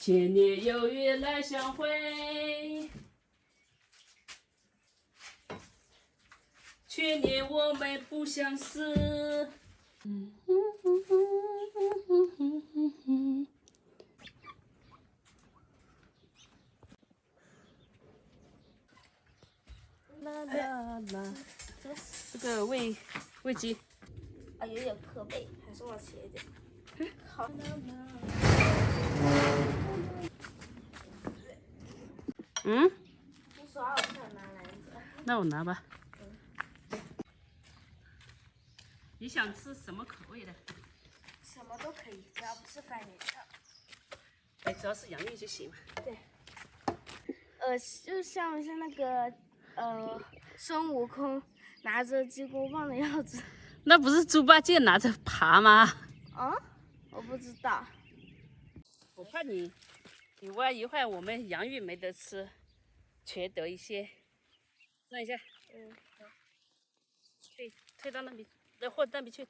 千年有約來相會，去年我們不相識。啦啦啦，这个喂鸡。啊，有点磕背，还是往前一点。好。嗯？你耍我想拿篮子。那我拿吧。你想吃什么口味的？什么都可以，只要不是番茄酱。哎，只要是洋芋就行了。对。就像是那个孙悟空拿着金箍棒的样子。那不是猪八戒拿着爬吗？啊？我不知道。我怕你挖一会儿，我们洋芋没得吃，缺德一些。让一下。嗯。好。退到那边，或那边去。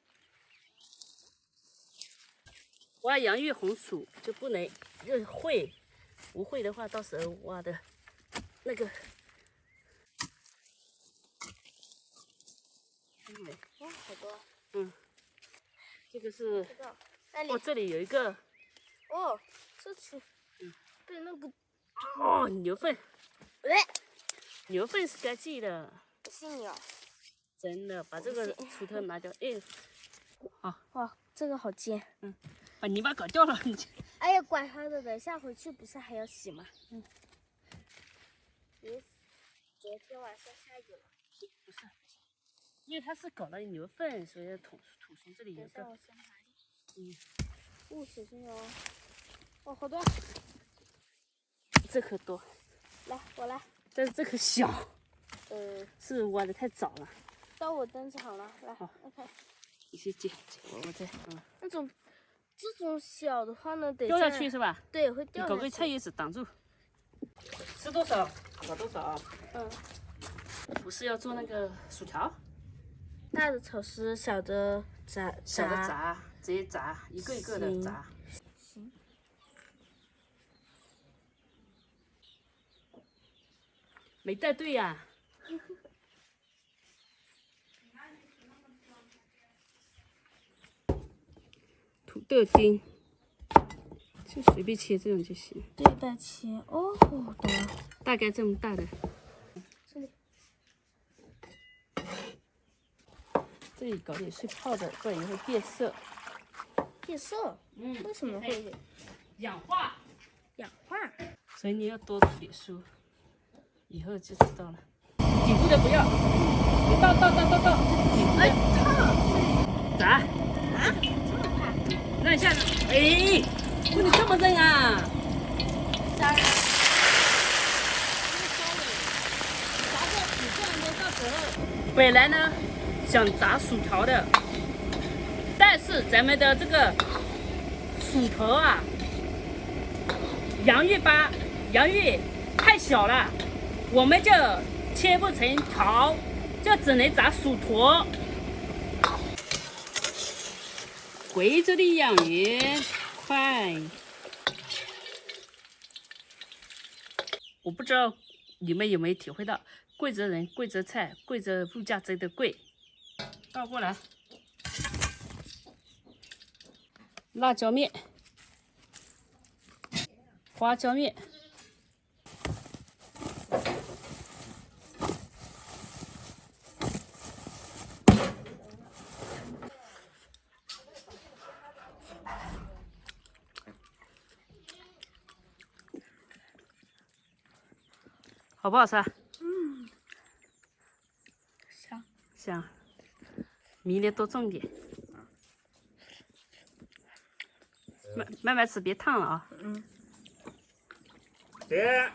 挖洋芋红薯就不能会，不会的话，到时候挖的那个。哦，好多。嗯，这个是。哦，这里有一个。哦，这去。对，那个。哦，牛粪。牛粪是该记的。不信你哦。真的，把这个锄头拿掉。哎，好。哇，这个好尖。嗯，把泥巴搞掉了。哎呀，管它的，等一下回去不是还要洗吗？嗯。昨天晚上下雨了。不是，因为它是搞了牛粪，所以土从这里有个。嗯。哦，小心哦。哦，好多。这颗多。来，我来。但是这颗小。是挖的太早了。到我登场了，来。好。OK。你先接，我再。这种小的话呢，得掉下去是吧？对，会掉下去。搞个菜叶子挡住。吃多少搞多少啊？不是要做那个薯条？大的炒丝，小的炸。小的炸，直接炸，一个一个的炸。行。没带队呀。土豆丁，就随便切这种就行。对半切哦，懂了。大概这么大的。这里搞点碎泡的，不然也会变色。变色？为什么会？氧化。氧化。所以你要多读点书，以后就知道了。底部的不要，倒。底部的。哎，炸。啊？这么快？让一下子。哎，不能这么扔啊！当然。本来呢，想炸薯条的，但是咱们的这个薯头啊，洋芋太小了，我们就切不成条，就只能炸薯坨。贵州的洋芋快，我不知道你们有没有体会到。贵州人、贵州菜、贵州物价真的贵。倒过来，辣椒面、花椒面、好不好吃？香，明年多种点。慢慢吃，别烫了啊。爹。